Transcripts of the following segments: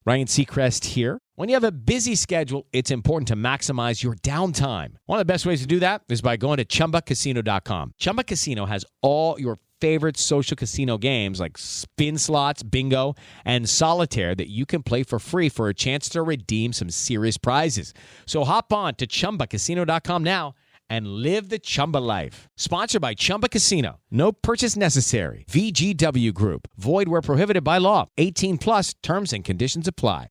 Ryan Seacrest here. When you have a busy schedule, it's important to maximize your downtime. One of the best ways to do that is by going to ChumbaCasino.com. Chumba Casino has all your favorite social casino games like spin slots, bingo, and solitaire that you can play for free for a chance to redeem some serious prizes. So hop on to ChumbaCasino.com now and live the Chumba life. Sponsored by Chumba Casino. No purchase necessary. VGW Group. Void where prohibited by law. 18 plus terms and conditions apply.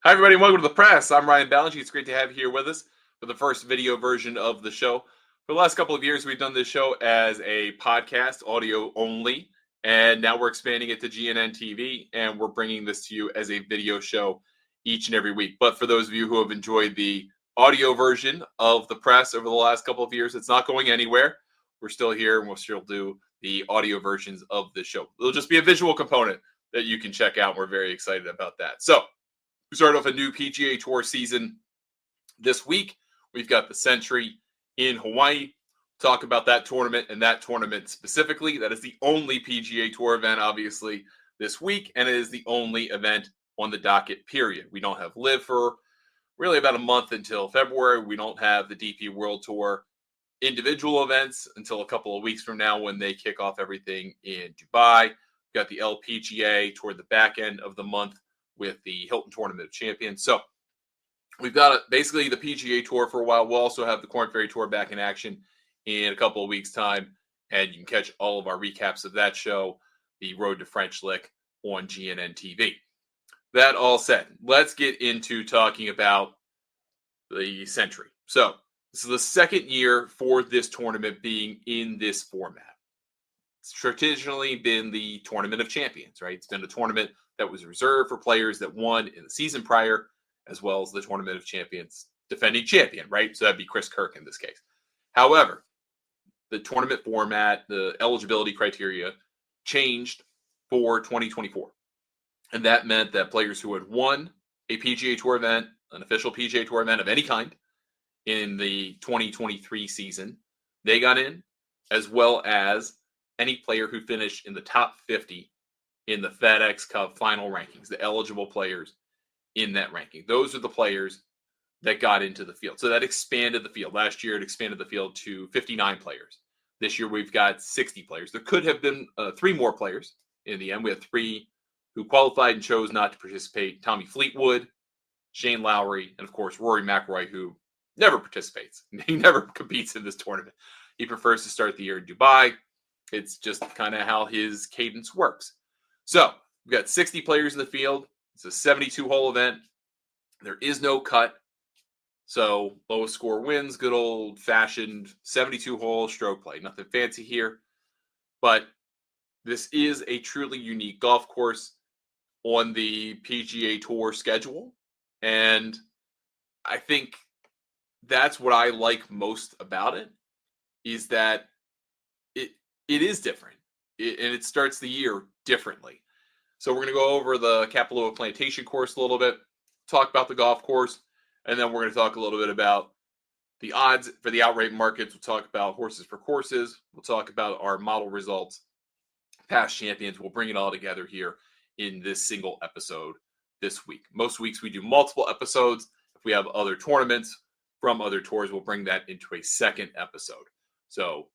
Hi, everybody. Welcome to The Press. I'm Ryan Ballantyne. It's great to have you here with us for the first video version of the show. For the last couple of years, we've done this show as a podcast, audio only, and now we're expanding it to GNN TV, and we're bringing this to you as a video show each and every week. But for those of you who have enjoyed the audio version of The Press over the last couple of years, it's not going anywhere. We're still here, and we'll still do the audio versions of the show. It'll just be a visual component that you can check out. We're very excited about that. So we start off a new PGA Tour season this week. We've got the Sentry in Hawaii. Talk about that tournament and that tournament specifically. That is the only PGA Tour event, obviously, this week, and it is the only event on the docket, period. We don't have LIV for really about a month until February. We don't have the DP World Tour individual events until a couple of weeks from now when they kick off everything in Dubai. We've got the LPGA toward the back end of the month with the Hilton Tournament of Champions. So we've got basically the PGA Tour for a while. We'll also have the Korn Ferry Tour back in action in a couple of weeks' time, and you can catch all of our recaps of that show, the Road to French Lick, on GNN TV. That all said, let's get into talking about the Sentry. So this is the second year for this tournament being in this format. It's traditionally been the Tournament of Champions, right? It's been a tournament that was reserved for players that won in the season prior, as well as the Tournament of Champions defending champion, right? So that'd be Chris Kirk in this case. However, the tournament format, the eligibility criteria changed for 2024. And that meant that players who had won a PGA Tour event, an official PGA Tour event of any kind in the 2023 season, they got in, as well as any player who finished in the top 50 in the FedEx Cup final rankings, the eligible players in that ranking. Those are the players that got into the field. So that expanded the field. Last year, it expanded the field to 59 players. This year, we've got 60 players. There could have been 3 more players in the end. We had 3 who qualified and chose not to participate. Tommy Fleetwood, Shane Lowry, and of course, Rory McIlroy, who never participates. He never competes in this tournament. He prefers to start the year in Dubai. It's just kind of how his cadence works. So we've got 60 players in the field. It's a 72-hole event. There is no cut. So lowest score wins, good old-fashioned 72-hole stroke play. Nothing fancy here. But this is a truly unique golf course on the PGA Tour schedule. And I think that's what I like most about it, is that it is different. And it starts the year differently. So we're going to go over the Kapalua Plantation course a little bit, talk about the golf course, and then we're going to talk a little bit about the odds for the outright markets. We'll talk about horses for courses. We'll talk about our model results, past champions. We'll bring it all together here in this single episode this week. Most weeks we do multiple episodes. If we have other tournaments from other tours, we'll bring that into a second episode. So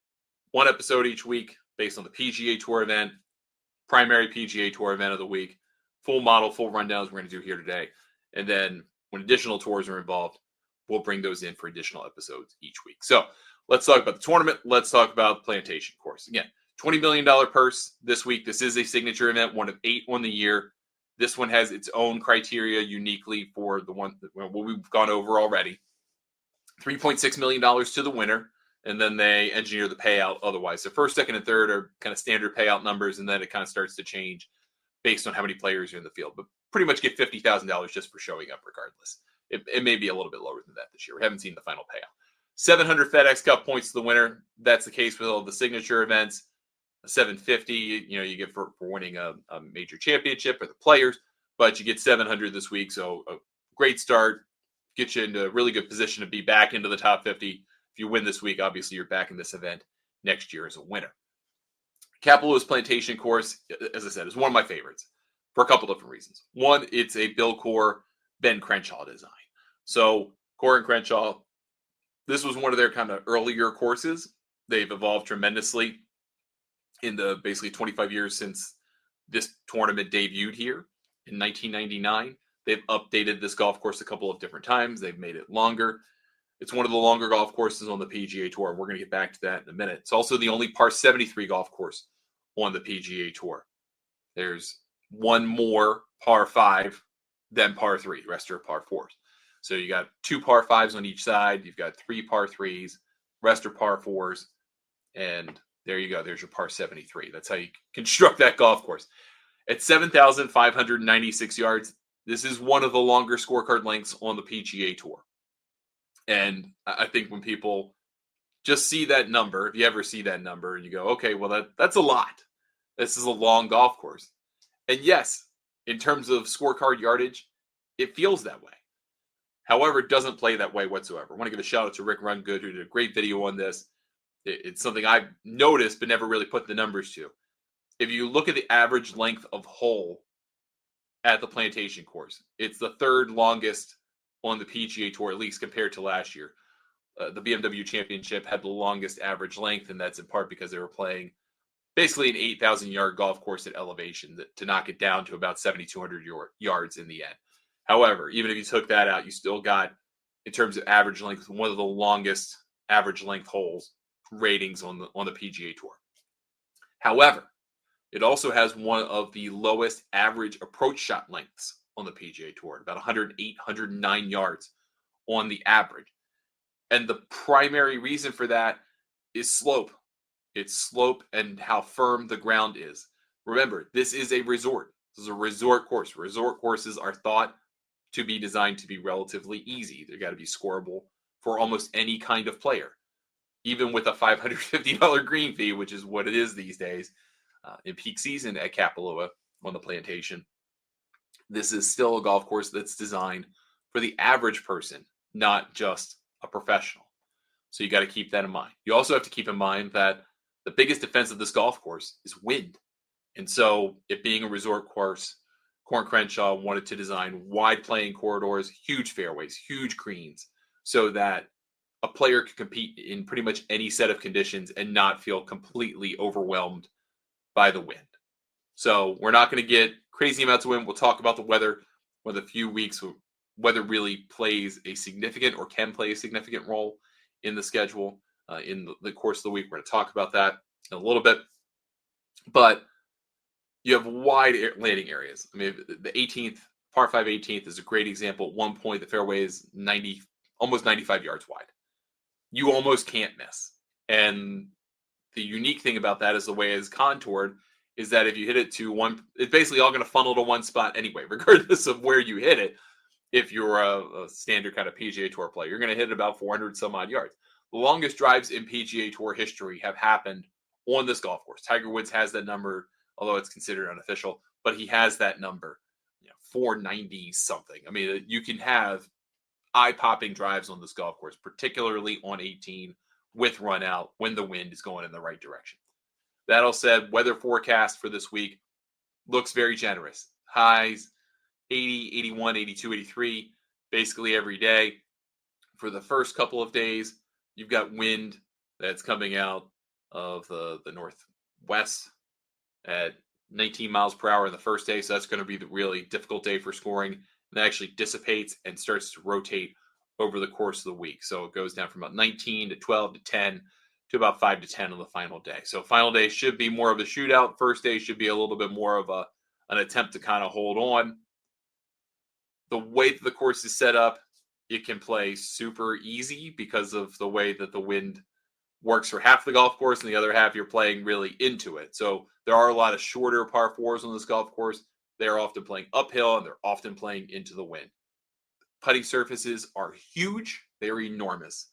one episode each week based on the PGA Tour event, primary PGA Tour event of the week, full model, full rundowns we're going to do here today. And then when additional tours are involved, we'll bring those in for additional episodes each week. So let's talk about the tournament. Let's talk about the Plantation course. Again, $20 million purse this week. This is a signature event, one of 8 on the year. This one has its own criteria uniquely for the one that we've gone over already. $3.6 million to the winner, and then they engineer the payout otherwise. So first, second, and third are kind of standard payout numbers, and then it kind of starts to change based on how many players are in the field. But pretty much get $50,000 just for showing up regardless. It may be a little bit lower than that this year. We haven't seen the final payout. 700 FedEx Cup points to the winner. That's the case with all the signature events. 750, you get for winning a major championship for the players, but you get 700 this week. So a great start, get you into a really good position to be back into the top 50. If you win this week, obviously you're back in this event next year as a winner. Kapalua's Plantation course, as I said, is one of my favorites. for a couple different reasons. One, it's a Bill Coore, Ben Crenshaw design. So Coore and Crenshaw, this was one of their kind of earlier courses. They've evolved tremendously in the basically 25 years since this tournament debuted here in 1999. They've updated this golf course a couple of different times. They've made it longer. It's one of the longer golf courses on the PGA Tour. We're going to get back to that in a minute. It's also the only par 73 golf course on the PGA Tour. There's one more par 5 than par 3. The rest are par 4s. So you got 2 par 5s on each side. You've got 3 par 3s. Rest are par 4s. And there you go. There's your par 73. That's how you construct that golf course. At 7,596 yards, this is one of the longer scorecard lengths on the PGA Tour. And I think when people just see that number, if you ever see that number and you go, okay, well, that's a lot. This is a long golf course. And yes, in terms of scorecard yardage, it feels that way. However, it doesn't play that way whatsoever. I want to give a shout out to Rick Rungood, who did a great video on this. It's something I've noticed but never really put the numbers to. If you look at the average length of hole at the Plantation course, it's the third longest on the PGA Tour, at least compared to last year. The BMW Championship had the longest average length, and that's in part because they were playing basically an 8,000-yard golf course at elevation to knock it down to about 7,200 yards in the end. However, even if you took that out, you still got, in terms of average length, one of the longest average length holes ratings on the PGA Tour. However, it also has one of the lowest average approach shot lengths on the PGA Tour, about 108, 109 yards on the average. And the primary reason for that is slope. It's slope and how firm the ground is. Remember, this is a resort. This is a resort course. Resort courses are thought to be designed to be relatively easy. They've got to be scoreable for almost any kind of player. Even with a $550 green fee, which is what it is these days, in peak season at Kapalua on the Plantation, this is still a golf course that's designed for the average person, not just a professional. So you got to keep that in mind. You also have to keep in mind that the biggest defense of this golf course is wind. And so it being a resort course, Coore and Crenshaw wanted to design wide playing corridors, huge fairways, huge greens, so that a player could compete in pretty much any set of conditions and not feel completely overwhelmed by the wind. So we're not going to get crazy amounts of wind. We'll talk about the weather with a few weeks. Weather really plays a significant or can play a significant role in the schedule in the course of the week. We're going to talk about that in a little bit. But you have wide landing areas. I mean, the 18th, par 5 18th is a great example. At one point, the fairway is almost 95 yards wide. You almost can't miss. And the unique thing about that is the way it's contoured is that if you hit it to one, it's basically all going to funnel to one spot anyway, regardless of where you hit it. If you're a standard kind of PGA Tour player, you're going to hit it about 400 some odd yards. The longest drives in PGA Tour history have happened on this golf course. Tiger Woods has that number, although it's considered unofficial, but he has that number, 490 something. I mean, you can have eye-popping drives on this golf course, particularly on 18 with run out when the wind is going in the right direction. That all said, weather forecast for this week looks very generous. Highs 80, 81, 82, 83, basically every day. For the first couple of days, you've got wind that's coming out of the northwest at 19 miles per hour in the first day. So that's going to be the really difficult day for scoring. And that actually dissipates and starts to rotate over the course of the week. So it goes down from about 19 to 12 to 10 to about 5 to 10 on the final day. So final day should be more of a shootout. First day should be a little bit more of an attempt to kind of hold on. The way that the course is set up, it can play super easy because of the way that the wind works for half the golf course and the other half you're playing really into it. So there are a lot of shorter par fours on this golf course. They're often playing uphill and they're often playing into the wind. Putting surfaces are huge. They're enormous.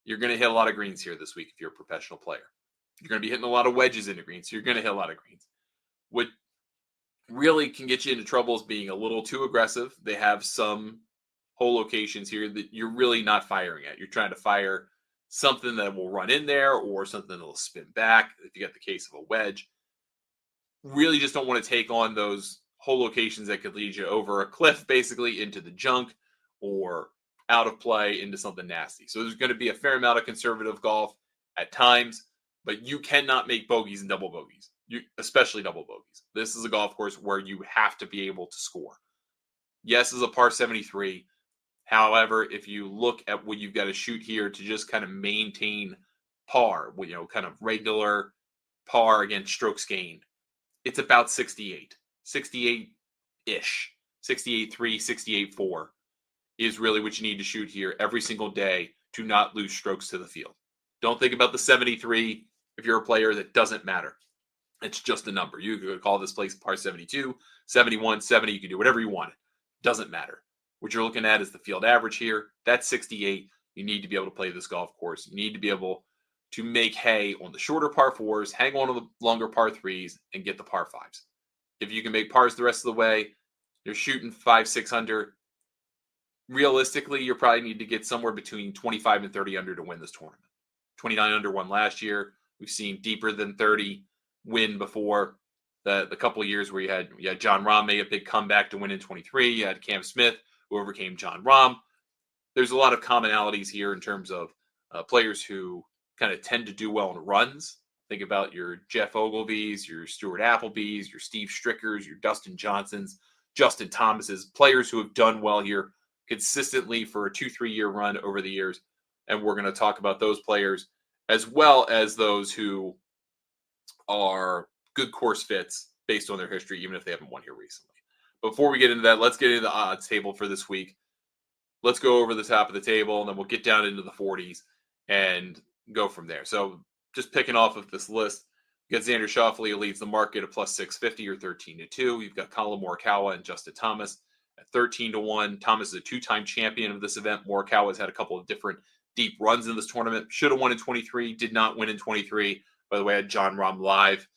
You're going to hit a lot of greens here this week if you're a professional player. You're going to be hitting a lot of wedges into greens, so you're going to hit a lot of greens. What really can get you into trouble is being a little too aggressive. They have some hole locations here that you're really not firing at. You're trying to fire something that will run in there or something that will spin back if you get the case of a wedge. Really just don't want to take on those hole locations that could lead you over a cliff, basically into the junk, or out of play into something nasty. So there's going to be a fair amount of conservative golf at times, but you cannot make bogeys and double bogeys, especially double bogeys. This is a golf course where you have to be able to score. Yes, it's a par 73. However, if you look at what you've got to shoot here to just kind of maintain par, kind of regular par against strokes gained, it's about 68-ish, 68.3, 68.4 is really what you need to shoot here every single day to not lose strokes to the field. Don't think about the 73 if you're a player. That doesn't matter. It's just a number. You could call this place par 72, 71, 70. You can do whatever you want. It doesn't matter. What you're looking at is the field average here. That's 68. You need to be able to play this golf course. You need to be able to make hay on the shorter par 4s, hang on to the longer par 3s, and get the par 5s. If you can make pars the rest of the way, you're shooting 5-6 under. Realistically, you probably need to get somewhere between 25 and 30 under to win this tournament. 29 under won last year. We've seen deeper than 30 win before. The couple of years where you had John Rahm made a big comeback to win in 23. You had Cam Smith, who overcame John Rahm. There's a lot of commonalities here in terms of players who kind of tend to do well in runs. Think about your Jeff Ogilvy's, your Stuart Appleby's, your Steve Strickers, your Dustin Johnsons, Justin Thomas's, players who have done well here consistently for a 2-3 year run over the years. And we're going to talk about those players as well as those who are good course fits based on their history, even if they haven't won here recently. Before we get into that, let's get into the odds table for this week. Let's go over the top of the table, and then we'll get down into the 40s and go from there. So just picking off of this list, you got Xander Schauffele, who leads the market at plus 650 or 13-2. You've got Colin Morikawa and Justin Thomas at 13-1. Thomas is a two-time champion of this event. Morikawa has had a couple of different deep runs in this tournament. Should have won in 23, did not win in 23. By the way, I had John Rahm live.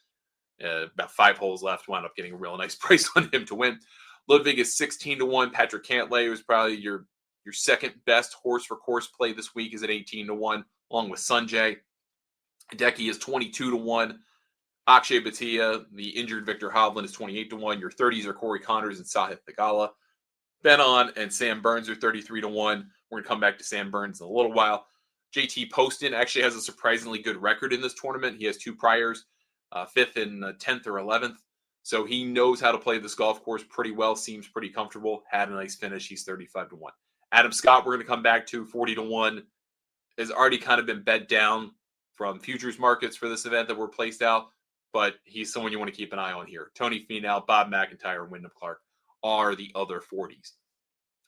About 5 holes left. Wound up getting a real nice price on him to win. Ludwig is 16-1. Patrick Cantlay, who's probably your second best horse for course play this week, is at 18-1, along with Sanjay. Hideki is 22-1. Akshay Bhatia, the injured Victor Hovland, is 28-1. Your 30s are Corey Connors and Sahith Theegala. Ben-On and Sam Burns are 33-1. We're going to come back to Sam Burns in a little while. JT Poston actually has a surprisingly good record in this tournament. He has 2 priors, 5th and 10th or 11th. So he knows how to play this golf course pretty well, seems pretty comfortable, had a nice finish. He's 35-1. Adam Scott, we're going to come back to 40-1, has already kind of been bet down from futures markets for this event that were placed out, but he's someone you want to keep an eye on here. Tony Finau, Bob McIntyre, and Wyndham Clark are the other 40s.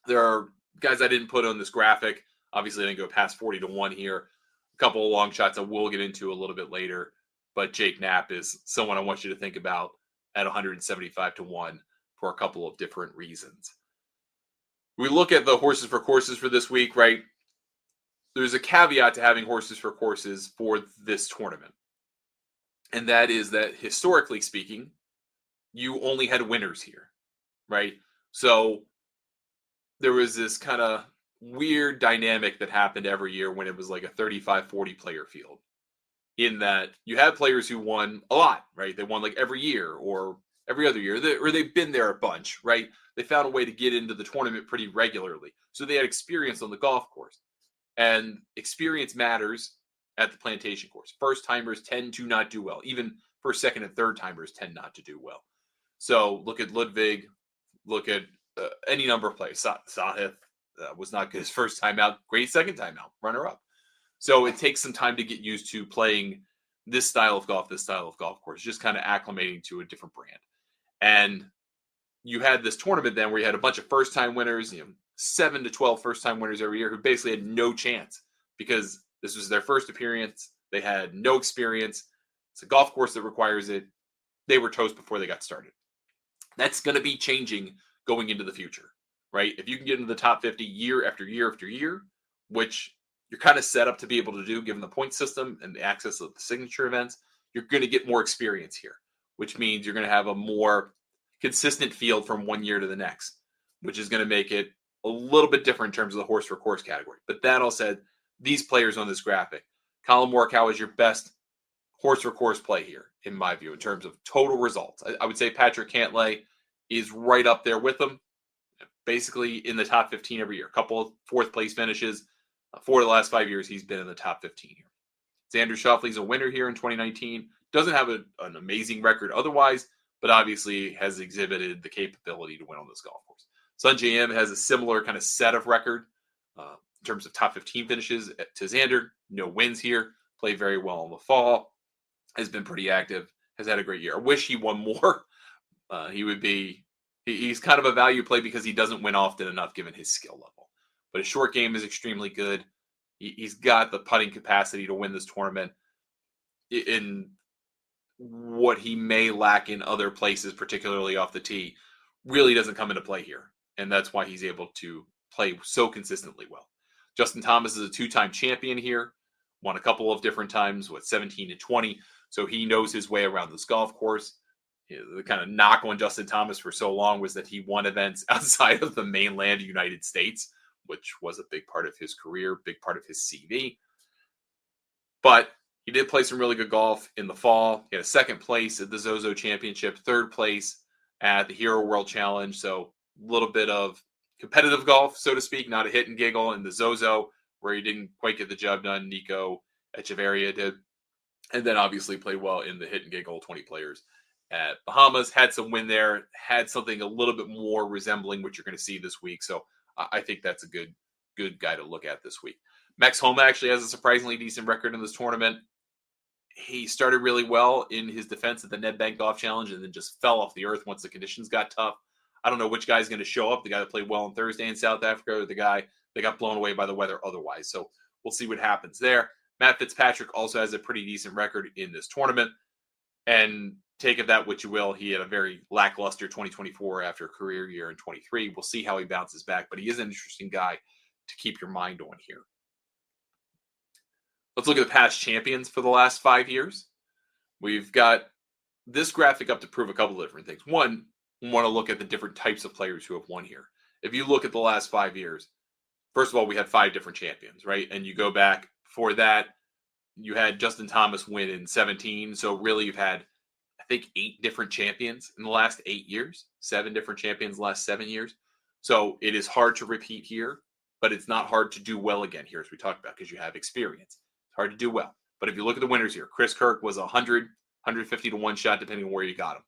There are guys I didn't put on this graphic. Obviously, I didn't go past 40-1 here. A couple of long shots I will get into a little bit later, but Jake Knapp is someone I want you to think about at 175-1 for a couple of different reasons. We look at the horses for courses for this week, right? There's a caveat to having horses for courses for this tournament. And that is that historically speaking, you only had winners here, right? So there was this kind of weird dynamic that happened every year when it was like a 35-40 player field, in that you had players who won a lot, right? They won like every year or every other year, or they've been there a bunch, right? They found a way to get into the tournament pretty regularly. So they had experience on the golf course. And experience matters at the plantation course. First timers tend to not do well. Even first, second, and third timers tend not to do well. So look at Ludwig, look at any number of players. Sahith was not good his first time out, great second time out, runner up. So it takes some time to get used to playing this style of golf course, just kind of acclimating to a different brand. And you had this tournament then where you had a bunch of first-time winners, 7 to 12 first-time winners every year who basically had no chance because this was their first appearance. They had no experience. It's a golf course that requires it. They were toast before they got started. That's going to be changing going into the future, right? If you can get into the top 50 year after year after year, which you're kind of set up to be able to do given the point system and the access of the signature events, you're going to get more experience here, which means you're going to have a more consistent field from one year to the next, which is going to make it a little bit different in terms of the horse for course category. But that all said, these players on this graphic, Colin Morikawa is your best horse for course play here, in my view, in terms of total results. I would say Patrick Cantlay is right up there with them, basically in the top 15 every year. A couple of fourth place finishes. 4 of the last 5 years, he's been in the top 15 here. Xander Schauffele's a winner here in 2019. Doesn't have an amazing record otherwise, but obviously has exhibited the capability to win on this golf course. Sungjae Im has a similar kind of set of record in terms of top 15 finishes to Xander. No wins here. Played very well in the fall. Has been pretty active. Has had a great year. I wish he won more. He's kind of a value play because he doesn't win often enough given his skill level. But his short game is extremely good. He's got the putting capacity to win this tournament. In what he may lack in other places, particularly off the tee, really doesn't come into play here. And that's why he's able to play so consistently well. Justin Thomas is a 2-time champion here. Won a couple of different times, 17 and 20. So he knows his way around this golf course. The kind of knock on Justin Thomas for so long was that he won events outside of the mainland United States, which was a big part of his career, big part of his CV. But he did play some really good golf in the fall. He had a second place at the Zozo Championship, third place at the Hero World Challenge. So a little bit of competitive golf, so to speak, not a hit and giggle in the Zozo, where he didn't quite get the job done. Nico Echeverria did. And then obviously played well in the hit and giggle 20 players at Bahamas. Had some win there, had something a little bit more resembling what you're going to see this week. So I think that's a good guy to look at this week. Max Homa actually has a surprisingly decent record in this tournament. He started really well in his defense at the Nedbank Golf Challenge and then just fell off the earth once the conditions got tough. I don't know which guy's going to show up, the guy that played well on Thursday in South Africa or the guy that got blown away by the weather otherwise. So we'll see what happens there. Matt Fitzpatrick also has a pretty decent record in this tournament. And take of that what you will. He had a very lackluster 2024 after a career year in 23. We'll see how he bounces back, but he is an interesting guy to keep your mind on here. Let's look at the past champions for the last 5 years. We've got this graphic up to prove a couple of different things. One, we want to look at the different types of players who have won here. If you look at the last 5 years, first of all, we had 5 different champions, right? And you go back before that, you had Justin Thomas win in 17. So really you've had, I think, 8 different champions in the last 8 years, 7 different champions the last 7 years. So it is hard to repeat here, but it's not hard to do well again here, as we talked about, because you have experience. It's hard to do well. But if you look at the winners here, Chris Kirk was 100, 150 to 1 shot, depending on where you got him.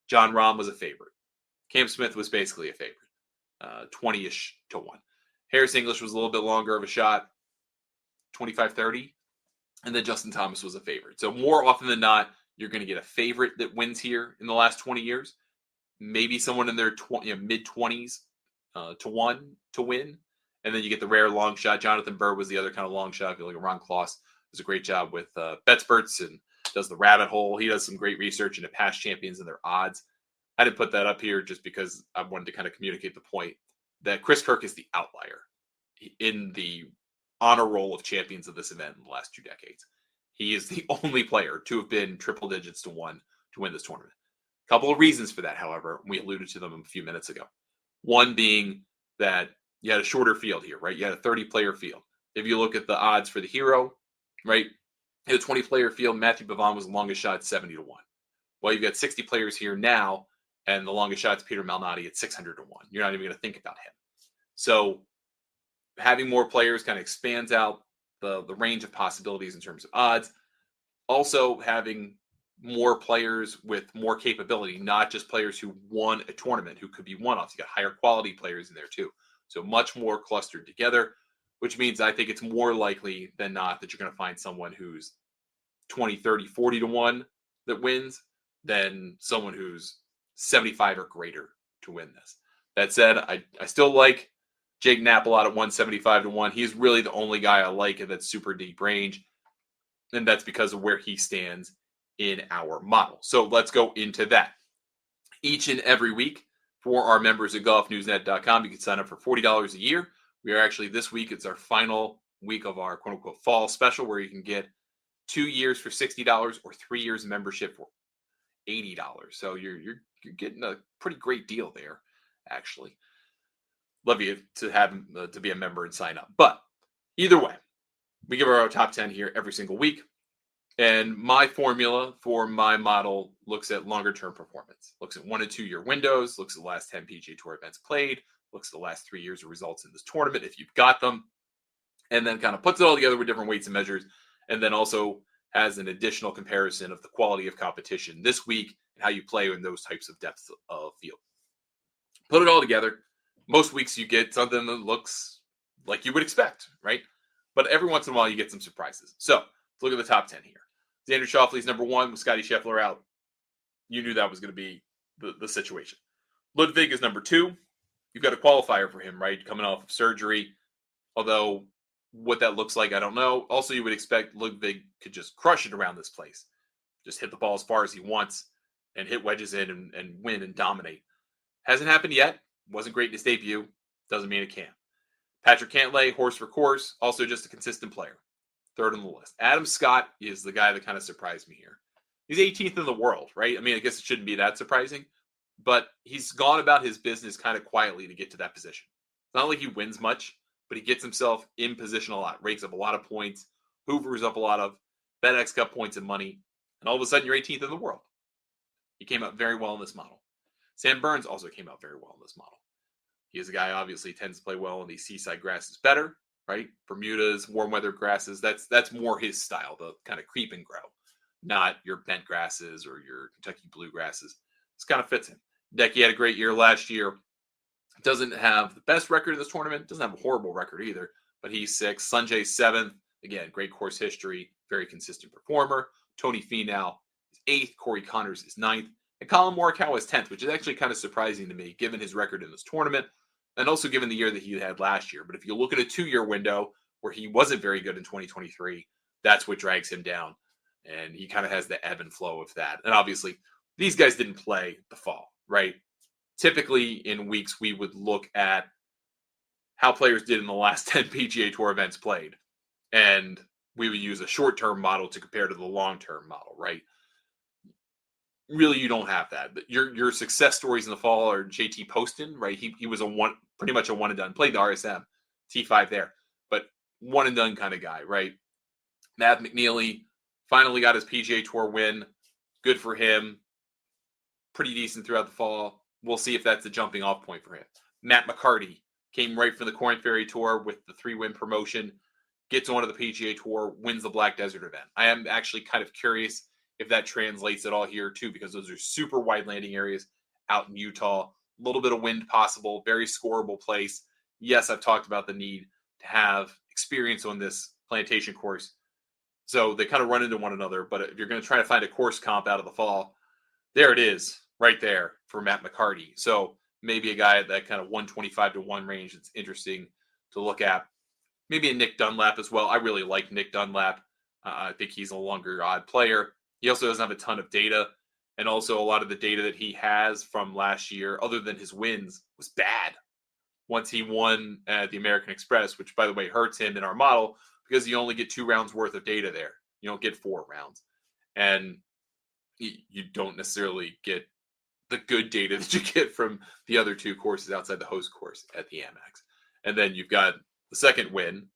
John Rahm was a favorite. Cam Smith was basically a favorite, 20-ish to 1. Harris English was a little bit longer of a shot, 25, 30. And then Justin Thomas was a favorite. So more often than not, you're going to get a favorite that wins here in the last 20 years. Maybe someone in their mid-20s to 1 to win. And then you get the rare long shot. Jonathan Burr was the other kind of long shot. I feel like Ron Kloss does a great job with BetSperts and does the rabbit hole. He does some great research into past champions and their odds. I didn't put that up here just because I wanted to kind of communicate the point that Chris Kirk is the outlier in the honor roll of champions of this event in the last 2 decades. He is the only player to have been triple digits to 1 to win this tournament. A couple of reasons for that, however, we alluded to them a few minutes ago. One being that you had a shorter field here, right? You had a 30-player field. If you look at the odds for the hero, right, you had a 20-player field. Matthew Bavon was the longest shot at 70 to 1. Well, you've got 60 players here now, and the longest shot is Peter Malnati at 600 to 1. You're not even going to think about him. So having more players kind of expands out the range of possibilities in terms of odds. Also having more players with more capability, not just players who won a tournament who could be one-offs. You got higher quality players in there too. So much more clustered together, which means I think it's more likely than not that you're going to find someone who's 20, 30, 40 to 1 that wins than someone who's 75 or greater to win this. That said, I still like Jake Knapp a lot at 175 to 1. He's really the only guy I like in that super deep range. And that's because of where he stands in our model. So let's go into that. Each and every week for our members at golfnewsnet.com, you can sign up for $40 a year. We are actually, this week, it's our final week of our quote unquote fall special where you can get 2 years for $60 or 3 years of membership for $80. So you're getting a pretty great deal there, actually. Love you to have to be a member and sign up. But either way, we give our top 10 here every single week. And my formula for my model looks at longer term performance, looks at 1 and 2 year windows, looks at the last 10 PGA Tour events played, looks at the last 3 years of results in this tournament if you've got them, and then kind of puts it all together with different weights and measures, and then also has an additional comparison of the quality of competition this week and how you play in those types of depths of field. Put it all together. Most weeks you get something that looks like you would expect, right? But every once in a while you get some surprises. So let's look at the top 10 here. Xander Schauffele's number 1 with Scotty Scheffler out. You knew that was going to be the situation. Ludwig is number 2. You've got a qualifier for him, right? Coming off of surgery. Although what that looks like, I don't know. Also, you would expect Ludwig could just crush it around this place. Just hit the ball as far as he wants and hit wedges in and win and dominate. Hasn't happened yet. Wasn't great in his debut. Doesn't mean it can't. Patrick Cantlay, horse for course. Also just a consistent player. 3rd on the list. Adam Scott is the guy that kind of surprised me here. He's 18th in the world, right? I mean, I guess it shouldn't be that surprising, but he's gone about his business kind of quietly to get to that position. It's not like he wins much, but he gets himself in position a lot, rakes up a lot of points, hoovers up a lot of FedEx Cup points and money, and all of a sudden you're 18th in the world. He came out very well in this model. Sam Burns also came out very well in this model. He is a guy obviously tends to play well in these seaside grasses better, right? Bermudas, warm weather grasses, that's more his style, the kind of creep and grow, not your bent grasses or your Kentucky bluegrasses. This kind of fits him. Decky had a great year last year. Doesn't have the best record in this tournament. Doesn't have a horrible record either, but he's 6th. Sanjay's 7th. Again, great course history, very consistent performer. Tony Finau is 8th. Corey Connors is 9th. And Colin Morikawa is 10th, which is actually kind of surprising to me, given his record in this tournament, and also given the year that he had last year. But if you look at a 2-year window where he wasn't very good in 2023, that's what drags him down. And he kind of has the ebb and flow of that. And obviously, these guys didn't play the fall, right? Typically, in weeks, we would look at how players did in the last 10 PGA Tour events played. And we would use a short-term model to compare to the long-term model, right? Really, you don't have that. Your success stories in the fall are JT Poston, right? He was pretty much a one and done. Played the RSM, T5 there, but one and done kind of guy, right? Matt McNeely finally got his PGA Tour win. Good for him. Pretty decent throughout the fall. We'll see if that's the jumping off point for him. Matt McCarty came right from the Corn Ferry Tour with the 3-win promotion, gets onto the PGA Tour, wins the Black Desert event. I am actually kind of curious if that translates at all here too, because those are super wide landing areas out in Utah. A little bit of wind possible, very scoreable place. Yes, I've talked about the need to have experience on this plantation course. So they kind of run into one another, but if you're going to try to find a course comp out of the fall, there it is right there for Matt McCarty. So maybe a guy at that kind of 125 to 1 range that's interesting to look at. Maybe a Nick Dunlap as well. I really like Nick Dunlap. I think he's a longer odd player. He also doesn't have a ton of data, and also a lot of the data that he has from last year, other than his wins, was bad. Once he won at the American Express, which, by the way, hurts him in our model because you only get 2 rounds worth of data there. You don't get 4 rounds. And you don't necessarily get the good data that you get from the other 2 courses outside the host course at the Amex. And then you've got the second win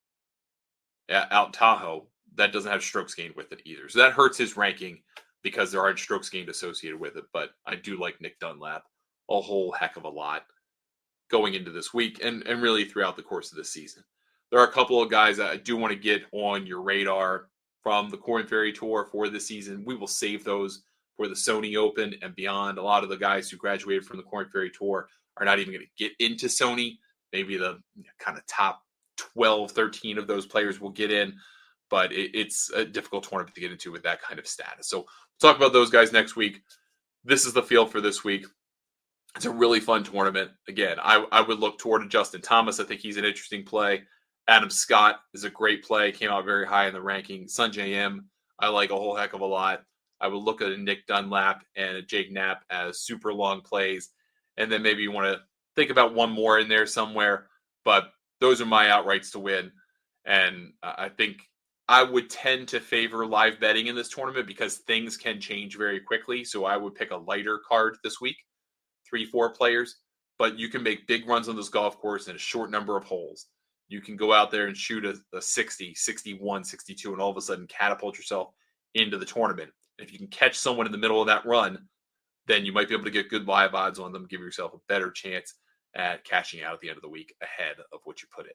out in Tahoe that doesn't have strokes gained with it either. So that hurts his ranking because there aren't strokes gained associated with it. But I do like Nick Dunlap a whole heck of a lot going into this week and really throughout the course of this season. There are a couple of guys that I do want to get on your radar from the Corn Ferry Tour for this season. We will save those for the Sony Open and beyond. A lot of the guys who graduated from the Corn Ferry Tour are not even going to get into Sony. Maybe the kind of top 12, 13 of those players will get in, but it's a difficult tournament to get into with that kind of status. So we'll talk about those guys next week. This is the field for this week. It's a really fun tournament. Again, I would look toward Justin Thomas. I think he's an interesting play. Adam Scott is a great play. Came out very high in the ranking. Sungjae Im, I like a whole heck of a lot. I would look at a Nick Dunlap and a Jake Knapp as super long plays. And then maybe you want to think about one more in there somewhere. But those are my outrights to win. And I think I would tend to favor live betting in this tournament because things can change very quickly. So I would pick a lighter card this week, 3-4 players. But you can make big runs on this golf course in a short number of holes. You can go out there and shoot a 60, 61, 62, and all of a sudden catapult yourself into the tournament. If you can catch someone in the middle of that run, then you might be able to get good live odds on them, give yourself a better chance at cashing out at the end of the week ahead of what you put in.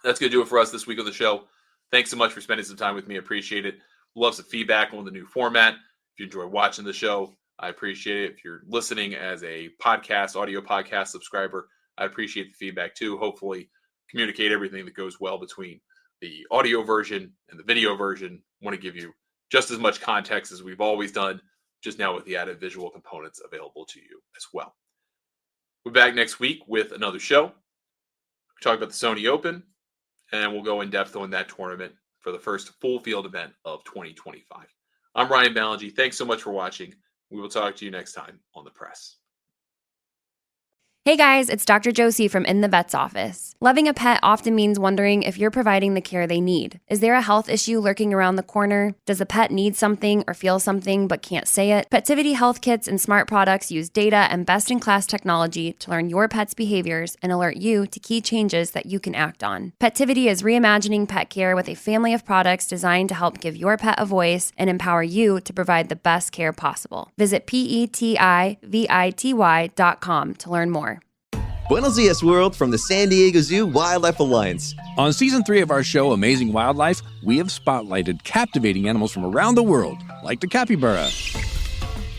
That's going to do it for us this week on the show. Thanks so much for spending some time with me. I appreciate it. Love some feedback on the new format. If you enjoy watching the show, I appreciate it. If you're listening as a podcast, audio podcast subscriber, I appreciate the feedback too. Hopefully communicate everything that goes well between the audio version and the video version. I want to give you just as much context as we've always done, just now with the added visual components available to you as well. We'll be back next week with another show. We'll talk about the Sony Open, and we'll go in depth on that tournament for the first full field event of 2025. I'm Ryan Ballingy. Thanks so much for watching. We will talk to you next time on The Press. Hey guys, it's Dr. Josie from In the Vet's Office. Loving a pet often means wondering if you're providing the care they need. Is there a health issue lurking around the corner? Does a pet need something or feel something but can't say it? Petivity Health Kits and smart products use data and best-in-class technology to learn your pet's behaviors and alert you to key changes that you can act on. Petivity is reimagining pet care with a family of products designed to help give your pet a voice and empower you to provide the best care possible. Visit PETIVITY.com to learn more. Buenos dias, world, from the San Diego Zoo Wildlife Alliance. On Season 3 of our show, Amazing Wildlife, we have spotlighted captivating animals from around the world, like the capybara.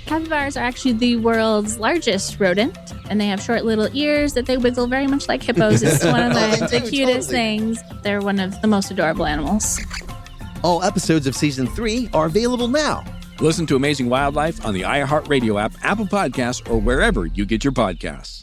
Capybaras are actually the world's largest rodent, and they have short little ears that they wiggle very much like hippos. It's one of the cutest things. They're one of the most adorable animals. All episodes of Season 3 are available now. Listen to Amazing Wildlife on the iHeartRadio app, Apple Podcasts, or wherever you get your podcasts.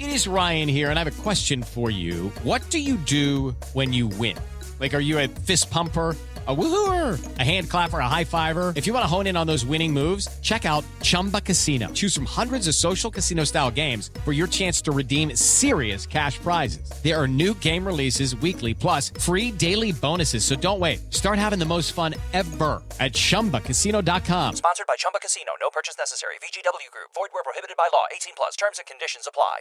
It is Ryan here, and I have a question for you. What do you do when you win? Like, are you a fist pumper, a woohooer, a hand clapper, a high fiver? If you want to hone in on those winning moves, check out Chumba Casino. Choose from hundreds of social casino-style games for your chance to redeem serious cash prizes. There are new game releases weekly, plus free daily bonuses. So don't wait. Start having the most fun ever at ChumbaCasino.com. Sponsored by Chumba Casino. No purchase necessary. VGW Group. Void where prohibited by law. 18+. Terms and conditions apply.